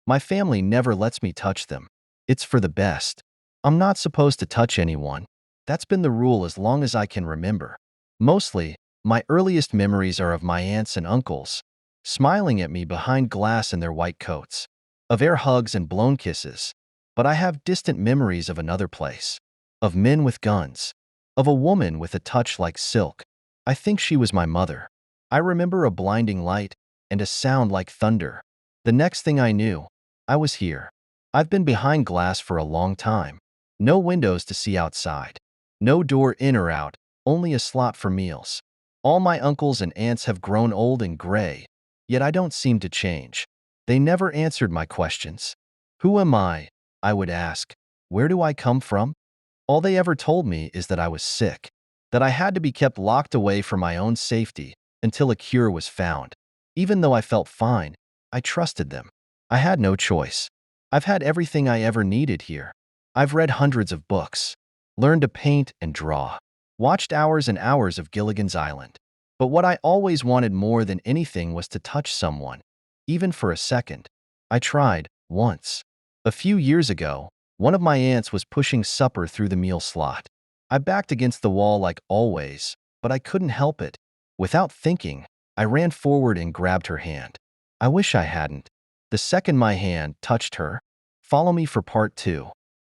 My family never lets me touch them. It's for the best. I'm not supposed to touch anyone. That's been the rule as long as I can remember. Mostly, my earliest memories are of my aunts and uncles, smiling at me behind glass in their white coats, of air hugs and blown kisses. But I have distant memories of another place, of men with guns, of a woman with a touch like silk. I think she was my mother. I remember a blinding light and a sound like thunder. The next thing I knew, I was here. I've been behind glass for a long time. No windows to see outside. No door in or out, only a slot for meals. All my uncles and aunts have grown old and gray, yet I don't seem to change. They never answered my questions. Who am I? I would ask. Where do I come from? All they ever told me is that I was sick, that I had to be kept locked away for my own safety until a cure was found. Even though I felt fine, I trusted them. I had no choice. I've had everything I ever needed here. I've read hundreds of books, learned to paint and draw, watched hours and hours of Gilligan's Island. But what I always wanted more than anything was to touch someone, even for a second. I tried, once. A few years ago, one of my aunts was pushing supper through the meal slot. I backed against the wall like always, but I couldn't help it. Without thinking, I ran forward and grabbed her hand. I wish I hadn't. The second my hand touched her, follow me for part 2.